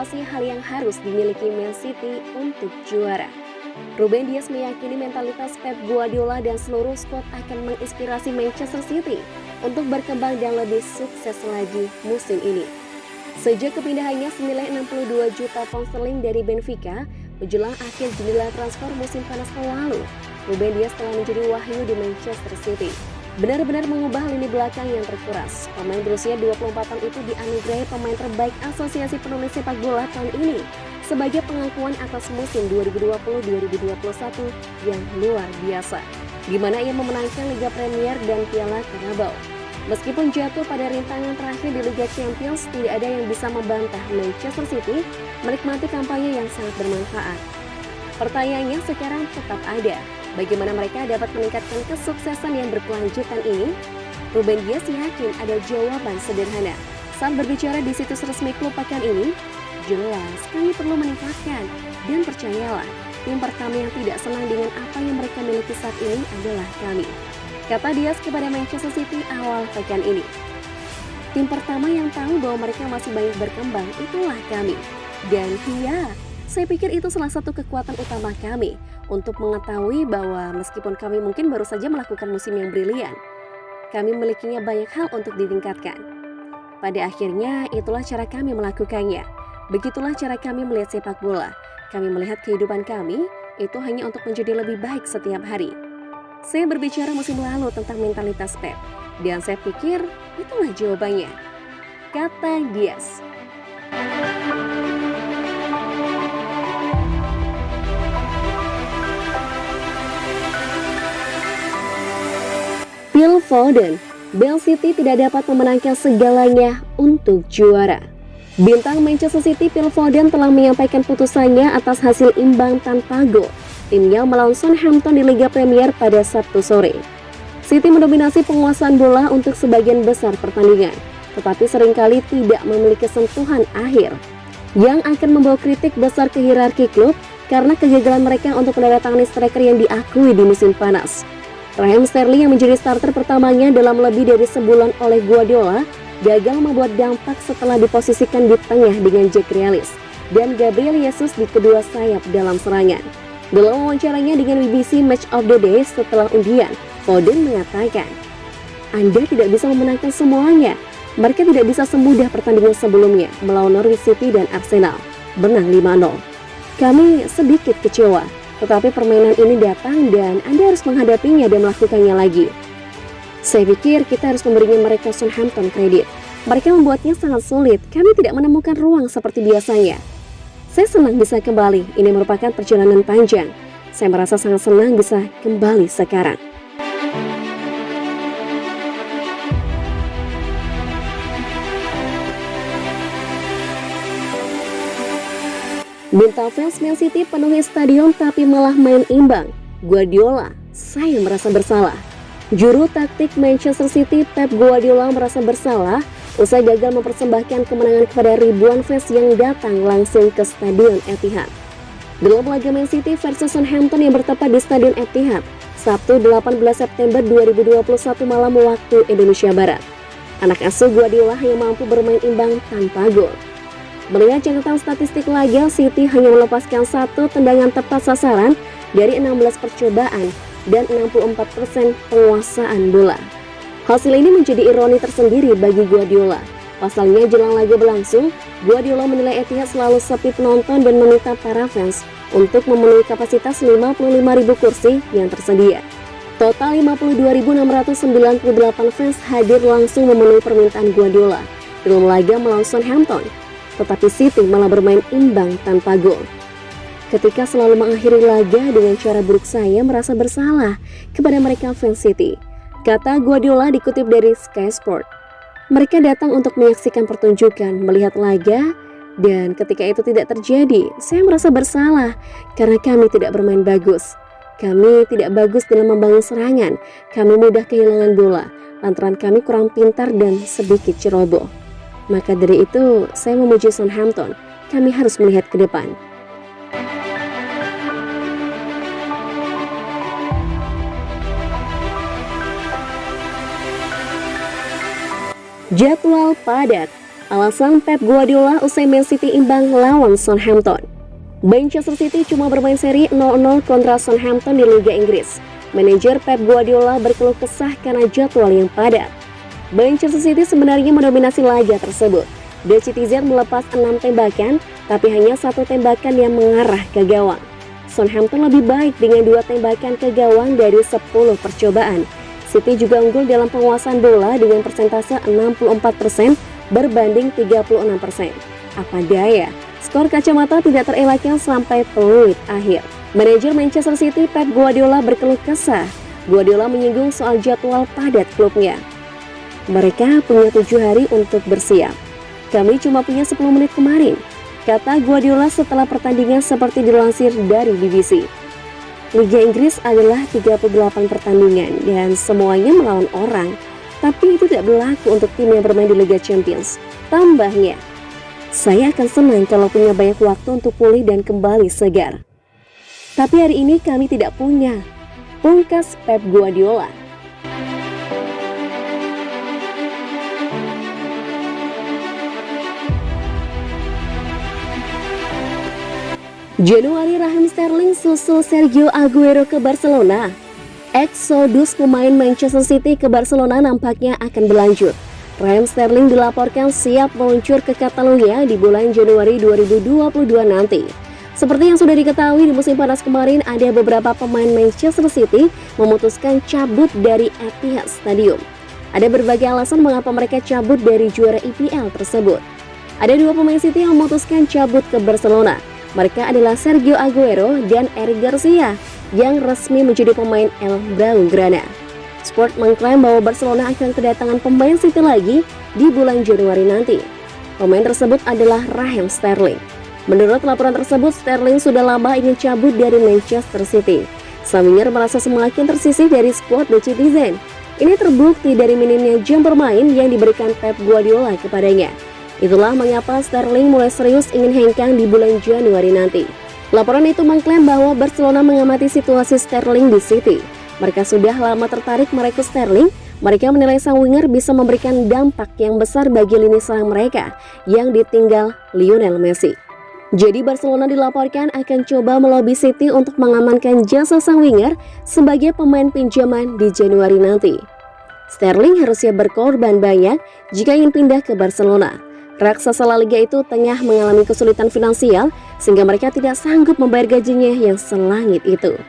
mengevaluasi hal yang harus dimiliki Man City untuk juara. Ruben Dias meyakini mentalitas Pep Guardiola dan seluruh skuad akan menginspirasi Manchester City untuk berkembang dan lebih sukses lagi musim ini. Sejak kepindahannya senilai 62 juta pound sterling dari Benfica menjelang akhir jendela transfer musim panas lalu, Ruben Dias telah menjadi wahyu di Manchester City. Benar-benar mengubah lini belakang yang terkuras. Pemain berusia 24 tahun itu dianugerahi pemain terbaik Asosiasi Penulis Sepak Bola tahun ini sebagai pengakuan atas musim 2020-2021 yang luar biasa, di mana ia memenangkan Liga Premier dan Piala Carabao. Meskipun jatuh pada rintangan terakhir di Liga Champions, tidak ada yang bisa membantah Manchester City menikmati kampanye yang sangat bermanfaat. Pertanyaannya sekarang tetap ada, bagaimana mereka dapat meningkatkan kesuksesan yang berkelanjutan ini? Ruben Dias yakin ada jawaban sederhana. Saat berbicara di situs resmi klub pekan ini, jelas kami perlu meningkatkan, dan percayalah, tim pertama yang tidak senang dengan apa yang mereka miliki saat ini adalah kami, kata Dias kepada Manchester City awal pekan ini. Tim pertama yang tahu bahwa mereka masih banyak berkembang itulah kami. Dan iya, saya pikir itu salah satu kekuatan utama kami untuk mengetahui bahwa meskipun kami mungkin baru saja melakukan musim yang brilian, kami memilikinya banyak hal untuk ditingkatkan. Pada akhirnya itulah cara kami melakukannya. Begitulah cara kami melihat sepak bola. Kami melihat kehidupan kami itu hanya untuk menjadi lebih baik setiap hari. Saya berbicara musim lalu tentang mentalitas Pep, dan saya pikir itulah jawabannya, kata Dias. Phil Foden, Bell City tidak dapat memenangkan segalanya untuk juara. Bintang Manchester City Phil Foden telah menyampaikan putusannya atas hasil imbang tanpa gol timnya melawan Southampton di Liga Premier pada Sabtu sore. City mendominasi penguasaan bola untuk sebagian besar pertandingan, tetapi seringkali tidak memiliki sentuhan akhir yang akan membawa kritik besar ke hierarki klub karena kegagalan mereka untuk menandatangani striker yang diakui di musim panas. Raheem Sterling yang menjadi starter pertamanya dalam lebih dari sebulan oleh Guardiola gagal membuat dampak setelah diposisikan di tengah dengan Jack Grealish dan Gabriel Jesus di kedua sayap dalam serangan. Dalam wawancaranya dengan BBC Match of the Day setelah undian, Foden mengatakan, "Anda tidak bisa memenangkan semuanya. Mereka tidak bisa semudah pertandingan sebelumnya melawan Norwich City dan Arsenal, menang 5-0. Kami sedikit kecewa, tetapi permainan ini datang dan Anda harus menghadapinya dan melakukannya lagi. Saya pikir kita harus memberikan mereka Southampton kredit. Mereka membuatnya sangat sulit, kami tidak menemukan ruang seperti biasanya. Saya senang bisa kembali, ini merupakan perjalanan panjang. Saya merasa sangat senang bisa kembali sekarang." Bintang fans Man City penuhi stadion tapi malah main imbang. Guardiola, saya merasa bersalah. Juru taktik Manchester City Pep Guardiola merasa bersalah usai gagal mempersembahkan kemenangan kepada ribuan fans yang datang langsung ke Stadion Etihad. Dalam laga Man City versus Southampton yang bertempat di Stadion Etihad, Sabtu 18 September 2021 malam waktu Indonesia Barat, anak asuh Guardiola hanya mampu bermain imbang tanpa gol. Melihat catatan statistik laga, City hanya melepaskan 1 tendangan tepat sasaran dari 16 percobaan dan 64% penguasaan bola. Hasil ini menjadi ironi tersendiri bagi Guardiola. Pasalnya jelang laga berlangsung, Guardiola menilai Etihad selalu sepi penonton dan meminta para fans untuk memenuhi kapasitas 55.000 kursi yang tersedia. Total 52.698 fans hadir langsung memenuhi permintaan Guardiola dalam laga melawan Southampton. Tetapi City malah bermain imbang tanpa gol. Ketika selalu mengakhiri laga dengan cara buruk, saya merasa bersalah kepada mereka fans City, kata Guardiola dikutip dari Sky Sport. Mereka datang untuk menyaksikan pertunjukan, melihat laga, dan ketika itu tidak terjadi, saya merasa bersalah karena kami tidak bermain bagus. Kami tidak bagus dalam membangun serangan, kami mudah kehilangan bola, lantaran kami kurang pintar dan sedikit ceroboh. Maka dari itu, saya memuji Southampton, kami harus melihat ke depan. Jadwal padat. Alasan Pep Guardiola usai Man City imbang lawan Southampton. Manchester City cuma bermain seri 0-0 kontra Southampton di Liga Inggris. Manajer Pep Guardiola berkeluh kesah karena jadwal yang padat. Manchester City sebenarnya mendominasi laga tersebut. The Citizen melepas 6 tembakan, tapi hanya 1 tembakan yang mengarah ke gawang. Southampton lebih baik dengan 2 tembakan ke gawang dari 10 percobaan. City juga unggul dalam penguasaan bola dengan persentase 64% berbanding 36%. Apa daya, skor kacamata tidak terelakkan sampai peluit akhir. Manajer Manchester City Pep Guardiola berkeluh kesah. Guardiola menyinggung soal jadwal padat klubnya. Mereka punya 7 hari untuk bersiap. Kami cuma punya 10 menit kemarin, kata Guardiola setelah pertandingan seperti dilansir dari BBC. Liga Inggris adalah 38 pertandingan dan semuanya melawan orang, tapi itu tidak berlaku untuk tim yang bermain di Liga Champions. Tambahnya, saya akan senang kalau punya banyak waktu untuk pulih dan kembali segar. Tapi hari ini kami tidak punya, pungkas Pep Guardiola. Januari Raheem Sterling susul Sergio Aguero ke Barcelona. Eksodus pemain Manchester City ke Barcelona nampaknya akan berlanjut. Raheem Sterling dilaporkan siap meluncur ke Catalunya di bulan Januari 2022 nanti. Seperti yang sudah diketahui di musim panas kemarin, ada beberapa pemain Manchester City memutuskan cabut dari Etihad Stadium. Ada berbagai alasan mengapa mereka cabut dari juara EPL tersebut. Ada 2 pemain City yang memutuskan cabut ke Barcelona. Mereka adalah Sergio Aguero dan Eric Garcia yang resmi menjadi pemain El Blaugrana. Sport mengklaim bahwa Barcelona akan kedatangan pemain City lagi di bulan Januari nanti. Pemain tersebut adalah Raheem Sterling. Menurut laporan tersebut, Sterling sudah lama ingin cabut dari Manchester City. Sang winger merasa semakin tersisih dari skuad The Citizen. Ini terbukti dari minimnya jam bermain yang diberikan Pep Guardiola kepadanya. Itulah mengapa Sterling mulai serius ingin hengkang di bulan Januari nanti. Laporan itu mengklaim bahwa Barcelona mengamati situasi Sterling di City. Mereka sudah lama tertarik merekrut Sterling. Mereka menilai sang winger bisa memberikan dampak yang besar bagi lini serang mereka yang ditinggal Lionel Messi. Jadi Barcelona dilaporkan akan coba melobi City untuk mengamankan jasa sang winger sebagai pemain pinjaman di Januari nanti. Sterling harus siap berkorban banyak jika ingin pindah ke Barcelona. Raksasa La Liga itu tengah mengalami kesulitan finansial sehingga mereka tidak sanggup membayar gajinya yang selangit itu.